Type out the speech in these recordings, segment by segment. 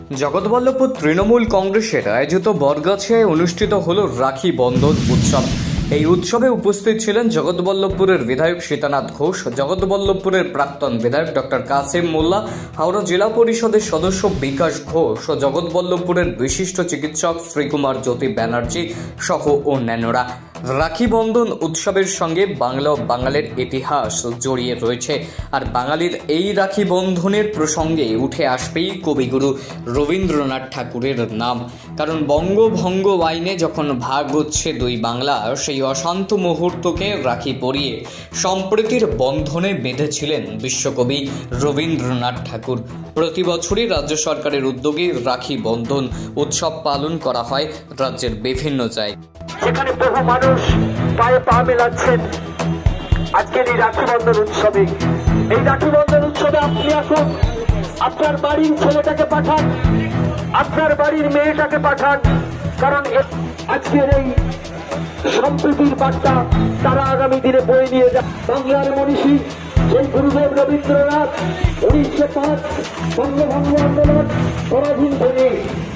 জগৎবল্লভপুর তৃণমূল কংগ্রেসের আয়োজিত বরগাছিয়ায় অনুষ্ঠিত হল রাখি বন্ধন উৎসব। এই উৎসবে উপস্থিত ছিলেন জগৎবল্লভপুরের বিধায়ক সীতানাথ ঘোষ, জগৎবল্লভপুরের প্রাক্তন বিধায়ক ডক্টর কাসেম মোল্লা, হাওড়া জেলা পরিষদের সদস্য বিকাশ ঘোষ ও জগৎবল্লভপুরের বিশিষ্ট চিকিৎসক শ্রীকুমার জ্যোতি ব্যানার্জি সহ অন্যান্যরা। রাখি বন্ধন উৎসবের সঙ্গে বাংলা ও বাঙালির ইতিহাস জড়িয়ে রয়েছে। আর বাঙালির এই রাখি বন্ধনের প্রসঙ্গে উঠে আসবেই কবিগুরু রবীন্দ্রনাথ ঠাকুরের নাম। কারণ বঙ্গভঙ্গ আইনে যখন ভাগ হচ্ছে দুই বাংলা, সেই অশান্ত মুহূর্তকে রাখি পরিয়ে সম্প্রীতির বন্ধনে বেঁধেছিলেন বিশ্বকবি রবীন্দ্রনাথ ঠাকুর। প্রতি বছরই রাজ্য সরকারের উদ্যোগে রাখি বন্ধন উৎসব পালন করা হয় রাজ্যের বিভিন্ন জায়গায়। সেখানে বহু মানুষ পায়ে পা মেলাচ্ছেন আজকের এই রাখি বন্ধন উৎসবে। এই রাখি বন্ধন উৎসবে আপনি আসুন, আপনার বাড়ির ছেলেটাকে পাঠান, আপনার বাড়ির মেয়েটাকে পাঠান, কারণ আজকের এই সম্প্রীতির বার্তা তারা আগামী দিনে বয়ে নিয়ে যান। বাংলার মনীষী সেই গুরুদেব রবীন্দ্রনাথ 1905 বঙ্গভঙ্গ আন্দোলন পরাধীন থেকে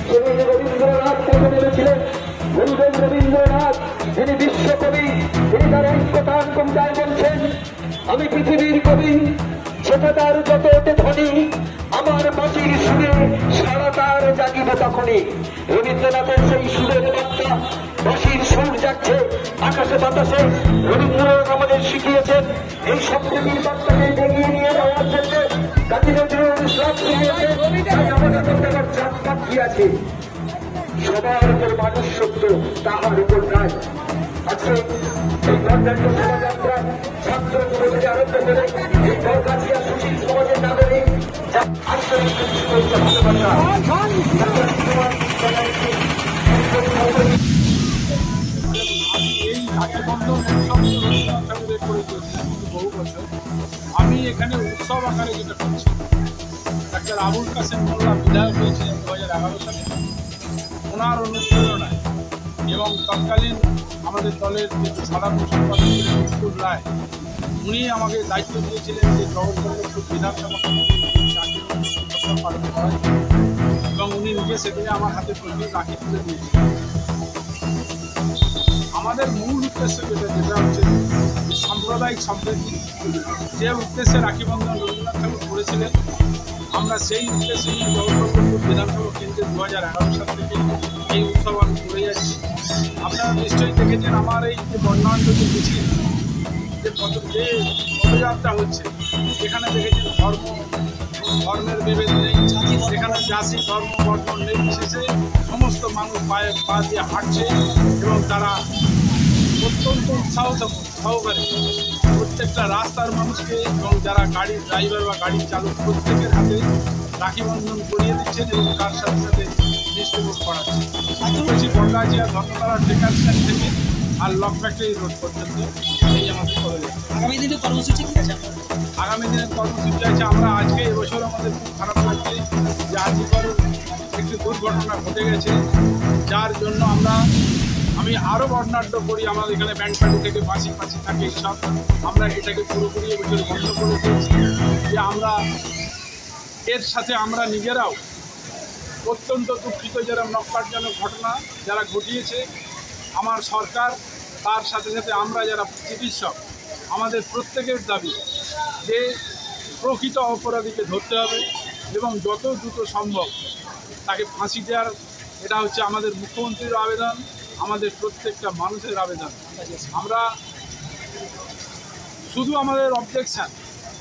সেখানে রবীন্দ্রনাথ পদে নেমেছিলেন। গুরুদেব রবীন্দ্রনাথ যিনি বিশ্বকবি, তিনি তার ঐক্যতান কবিতায় বলছেন, আমি পৃথিবীর কবি, সেটা তার যত ওঠে ধ্বনি, আমার মাটির সুরে সারা তার জাগিব তখনই। রবীন্দ্রনাথের সেই সুরের বার্তা, বাঁশির সুর যাচ্ছে আকাশে বাতাসে। রবীন্দ্রনাথ আমাদের শিখিয়েছেন এই সম্প্রীতির বার্তাকে এগিয়ে নিয়ে যাওয়ার জন্য কাজী নজরুল ইসলাম শিখিয়েছেন। আমাদের প্রত্যেকের চাপ কি আছে, সবার উপর মানুষ সত্য, তাহার উপর নাই। আজকে এই বর্ণাঢ্য শোভাযাত্রা ছাত্র যুবকদের আরম্ভ করে এই বরগাছিয়া সুশীল সমাজের নাগরিক আন্তরিক আমি এখানে উৎসব আকারে যেটা করছি, ডাক্তার আবুল কাসেম মোল্লা বিধায়ক হয়েছিলেন 2011 সালে। ওনার অনুপ্রেরণায় এবং তৎকালীন আমাদের দলের যে সাধারণ সম্পাদক মুকুল রায়, উনি আমাকে দায়িত্ব দিয়েছিলেন যে জগৎবল্লভপুর বিধানসভা পালন করা হয়, এবং উনি নিজে সেদিনে আমার হাতে প্রচুর রাখি তুলে দিয়েছিলেন। আমাদের মূল উদ্দেশ্য যেটা হচ্ছে সাম্প্রদায়িক সম্প্রীতি, যে উদ্দেশ্যে রাখি বন্ধন রবীন্দ্রনাথ ঠাকুর করেছিলেন, আমরা সেই উদ্দেশ্যে জগৎবল্লভপুর বিধানসভা কেন্দ্রে 2011 সাল থেকে এই উৎসব আমি করে যাচ্ছি। আপনারা নিশ্চয়ই দেখেছেন আমার এই যে বর্ণাঢ্য যে মিছিল, যে পদযাত্রা হচ্ছে, এখানে দেখেছেন ধর্মের বিভেদ নেই, এখানে জাতি ধর্ম বর্ণ নির্বিশেষে সমস্ত মানুষ পায়ে পা দিয়ে হাঁটছে এবং তারা অত্যন্ত উৎসাহ সহকারে প্রত্যেকটা রাস্তার মানুষকে এবং যারা গাড়ির ড্রাইভার বা গাড়ির চালক প্রত্যেকের হাতে রাখি বন্ধন করিয়ে দিচ্ছেন এবং তার সাথে সাথে ডিস্ট্রিবিউট করাচ্ছে। বলছি বরগাছিয়া ধর্মতলা ট্রেকার স্ট্যান্ড থেকে আর লক ফ্যাক্টরি রোড পর্যন্ত এই আমাদের করে যাচ্ছে। আগামী দিনের কর্মসূচি কি আছে? আগামী দিনের কর্মসূচি আছে, আমরা আজকে এবছর আমাদের খুব খারাপ লাগছে যে আজিকর একটি দুর্ঘটনা ঘটে গেছে, যার জন্য আমি আরও বর্ণাঢ্য করি। আমাদের এখানে ব্যান্ড পার্টি থেকে বাঁশি থাকে, এইসব আমরা এটাকে পুরোপুরি এবছর বন্ধ করে দিয়েছি। যে আমরা এর সাথে আমরা নিজেরাও অত্যন্ত দুঃখিত, যারা নক্কারজনক ঘটনা যারা ঘটিয়েছে আমার সরকার, তার সাথে সাথে আমরা যারা চিকিৎসক, আমাদের প্রত্যেকের দাবি যে প্রকৃত অপরাধীকে ধরতে হবে এবং যত দ্রুত সম্ভব তাকে ফাঁসি দেওয়ার, এটা হচ্ছে আমাদের মুখ্যমন্ত্রীর আবেদন, আমাদের প্রত্যেকটা মানুষের আবেদন। আমরা শুধু আমাদের অবজেকশান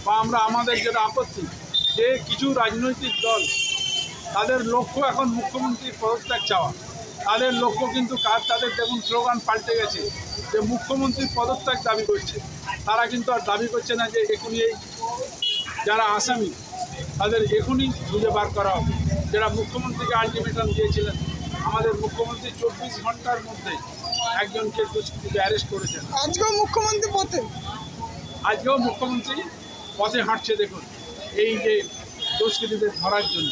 বা আমাদের যেটা আপত্তি, যে কিছু রাজনৈতিক দল তাদের লক্ষ্য এখন মুখ্যমন্ত্রীর পদত্যাগ চাওয়া, তাদের লক্ষ্য কিন্তু তাদের দেখুন স্লোগান পাল্টে গেছে যে মুখ্যমন্ত্রীর পদত্যাগ দাবি করছে। তারা কিন্তু আর দাবি করছে না যে এখনই এই যারা আসামি তাদের এখনই খুঁজে বার করা হবে, যারা মুখ্যমন্ত্রীকে আলটিমেটাম দিয়েছিলেন। আমাদের মুখ্যমন্ত্রী 24 ঘন্টার মধ্যে একজনকে দুষ্কৃতীকে অ্যারেস্ট করেছেন। আজকেও মুখ্যমন্ত্রী পথে হাঁটছে, দেখুন এই যে দুষ্কৃতীদের ধরার জন্য।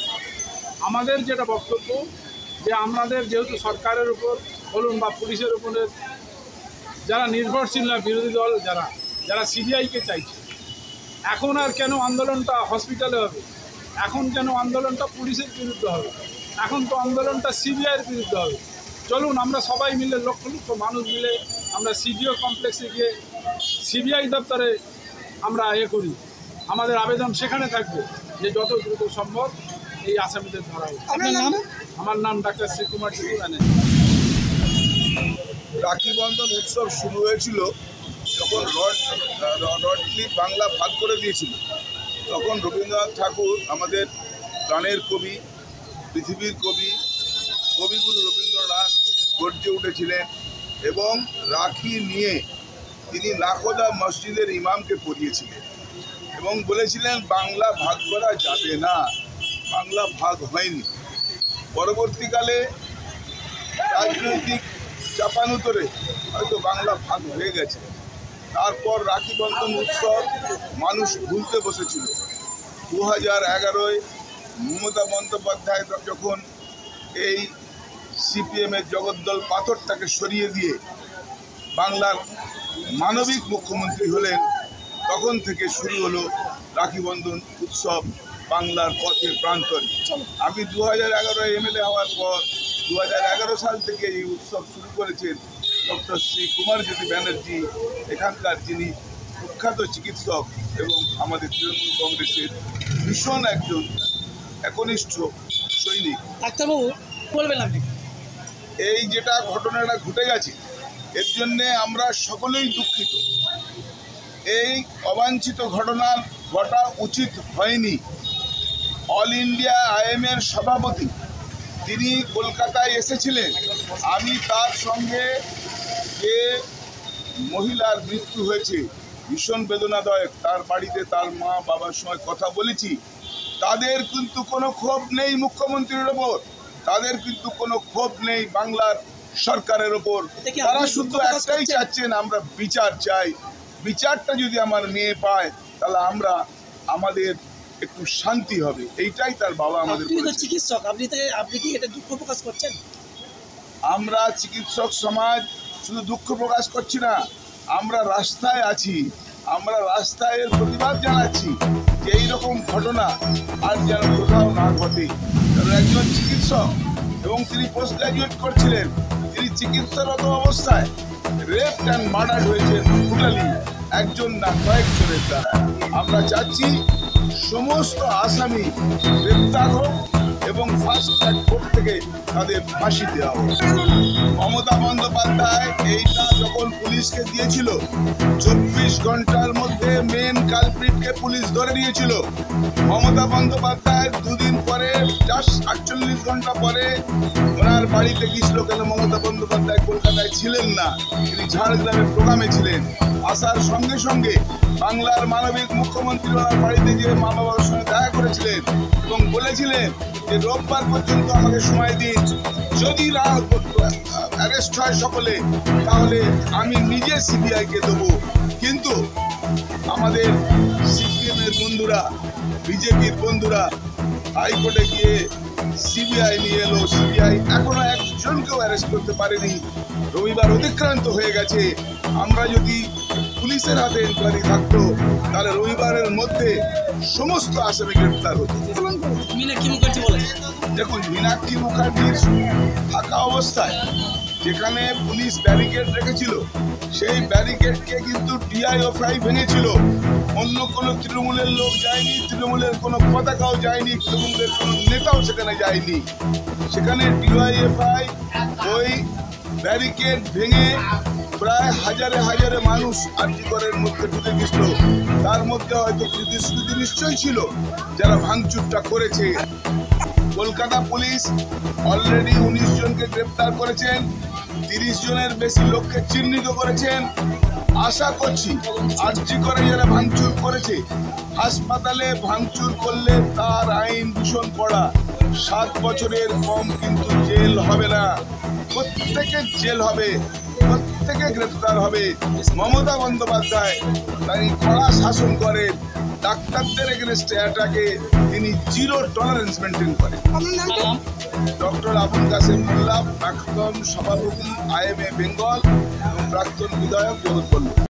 আমাদের যেটা বক্তব্য যে আমাদের যেহেতু সরকারের উপর বলুন বা পুলিশের উপরে যারা নির্ভরশীল না, বিরোধী দল যারা সিবিআইকে চাইছে, এখন আর কেন আন্দোলনটা হসপিটালে হবে, এখন কেন আন্দোলনটা পুলিশের বিরুদ্ধে হবে? এখন তো আন্দোলনটা সিবিআইয়ের বিরুদ্ধে হবে। চলুন আমরা সবাই মিলে লক্ষ লক্ষ মানুষ মিলে আমরা সিডিও কমপ্লেক্সে গিয়ে সিবিআই দপ্তরে আমরা করি, আমাদের আবেদন সেখানে থাকবে যে যত দ্রুত সম্ভব এই আসামিদের ধরা হোক। আমার নাম ডাক্তার শ্রীকুমার চিত্রানে। রাখি বন্ধন উৎসব শুরু হয়েছিল যখন রডলি বাংলা ভাগ করে দিয়েছিল, তখন রবীন্দ্রনাথ ঠাকুর আমাদের প্রাণের কবি, পৃথিবীর কবি, কবিগুরু রবীন্দ্রনাথ গর্জে উঠেছিলেন এবং রাখি নিয়ে তিনি লাখোদা মসজিদের ইমামকে পড়িয়েছিলেন এবং বলেছিলেন বাংলা ভাগ করা যাবে না, বাংলা ভাগ হয়নি। পরবর্তীকালে রাজনৈতিক চাপানুতরে হয়তো বাংলা ভাগ হয়ে গেছে। তারপর রাখি বন্ধন উৎসব মানুষ ভুলতে বসেছিল। 2011-য় মমতা বন্দ্যোপাধ্যায় যখন এই সিপিএমের জগদ্দল পাথরটাকে সরিয়ে দিয়ে বাংলার মানবিক মুখ্যমন্ত্রী হলেন, তখন থেকে শুরু হলো রাখি বন্ধন উৎসব বাংলার পথে প্রান্তরে। আমি 2011-য় এমএলএ হওয়ার পর 2011 সাল থেকে এই উৎসব শুরু করেছেন ডক্টর শ্রী কুমারজ্যোতি ব্যানার্জি, এখানকার যিনি প্রখ্যাত চিকিৎসক এবং আমাদের তৃণমূল কংগ্রেসের ভীষণ একজন একনিষ্ঠ সৈনিক। ডাক্তারবাবু বলবেন আপনি, এই যেটা ঘটনাটা ঘটে গেছে এর জন্যে আমরা সকলেই দুঃখিত। এই অবাঞ্ছিত ঘটনা ঘটা উচিত হয়নি। অল ইন্ডিয়া আইএমের সভাপতি তিনি কলকাতায় এসেছিলেন। আমি তার সঙ্গে যে মহিলার মৃত্যু হয়েছে ভীষণ বেদনাদায়ক, তার বাড়িতে তার মা বাবার সঙ্গে কথা বলেছি। তাদের কিন্তু কোনো ক্ষোভ নেই মুখ্যমন্ত্রীর ওপর, তাদের কিন্তু কোনো ক্ষোভ নেই বাংলার সরকারের ওপর। তারা শুধু একটাই চাচ্ছেন, আমরা বিচার চাই। বিচারটা যদি আমার মেয়ে পায় তাহলে আমাদের একটু শান্তি হবে, এইটাই তার বাবা আমাদের। চিকিৎসক আপনি কি এটা দুঃখ প্রকাশ করছেন? আমরা চিকিৎসক সমাজ শুধু দুঃখ প্রকাশ করছি না, আমরা রাস্তায় আছি, আমরা রাস্তায় প্রতিবাদ জানাচ্ছি যে এইরকম ঘটনা আর যেন কোথাও না ঘটে। কারণ একজন চিকিৎসক এবং তিনি পোস্ট গ্রাজুয়েট করছিলেন, তিনি চিকিৎসারত অবস্থায় রেপ অ্যান্ড মার্ডার হয়েছেন টোটালি, একজন না কয়েকজনের দ্বারা। আমরা চাচ্ছি সমস্ত আসামি গ্রেপ্তার হোক এবং ফাস্ট ট্র্যাক কোর্ট থেকে তাদের ফাঁসি দেওয়া হোক। মমতা বন্দ্যোপাধ্যায় এইটা যখন পুলিশকে দিয়েছিল 24 ঘন্টার মধ্যে মেন কালপ্রিটকে পুলিশ ধরে নিয়েছিল। মমতা বন্দ্যোপাধ্যায় দুদিন পরে 48 ঘন্টা পরে ওনার বাড়িতে গিয়েছিল। কেন মমতা বন্দ্যোপাধ্যায় কলকাতায় ছিলেন না, তিনি ঝাড়গ্রামের প্রোগ্রামে ছিলেন। আসার সঙ্গে সঙ্গে বাংলার মানবিক মুখ্যমন্ত্রী ওনার বাড়িতে গিয়ে মা বাবার সঙ্গে দেখা করেছিলেন এবং বলেছিলেন যে রোববার পর্যন্ত আমাকে সময় দিন, যদি না অ্যারেস্ট হয় সকলে তাহলে আমি নিজে সিবিআইকে দেবো। কিন্তু আমাদের সিপিএমের বন্ধুরা, বিজেপির বন্ধুরা হাইকোর্টে গিয়ে সিবিআই নিয়ে এলো। সিবিআই এখনো একজনকেও অ্যারেস্ট করতে পারেনি। রবিবার অতিক্রান্ত হয়ে গেছে। আমরা যদি পুলিশের হাতে এনকোয়ারি থাকতো তাহলে রবিবারের মধ্যে সমস্ত আসামি গ্রেপ্তার হতো। দেখুন, মীনাক্ষী মুখার্জির থাকা অবস্থায় যেখানে পুলিশ ব্যারিকেড রেখেছিল সেই ব্যারিকেডকে কিন্তু ডিআইএফআই ভেঙেছিল। অন্য কোনো তৃণমূলের লোক যায়নি, তৃণমূলের কোনো পতাকাও যায়নি, তৃণমূলের কোনো নেতাও সেখানে যায়নি। সেখানে ডিআইএফআই ওই ব্যারিকেড ভেঙে প্রায় হাজারে হাজারে মানুষ আরজিকরের মধ্যে ঢুকে গেছিল। তার মধ্যে হয়তো প্রতিশ্রুতি নিশ্চয়ই ছিল যারা ভাঙচুরটা করেছে। কলকাতা পুলিশ অলরেডি 19 জনকে গ্রেপ্তার করেছেন, 30 জনের বেশি লোককে চিহ্নিত করেছেন। আশা করছি আরজিকরে যারা ভাঙচুর করেছে, হাসপাতালে ভাঙচুর করলে তার আইন ভীষণ কড়া, 7 বছরের কম কিন্তু জেল হবে না, প্রত্যেকের জেল হবে, প্রত্যেকে গ্রেপ্তার হবে। মমতা বন্দ্যোপাধ্যায় তিনি কড়া শাসন করেন, ডাক্তারদের এগেনস্টে অ্যাটাকে তিনি 0 টলারেন্স মেনটেন করেন। ডক্টর আবুল কাসেম মোল্লা, প্রাক্তন সভাপতি আইএমএ বেঙ্গল এবং প্রাক্তন বিধায়ক জগৎ বল্লভ।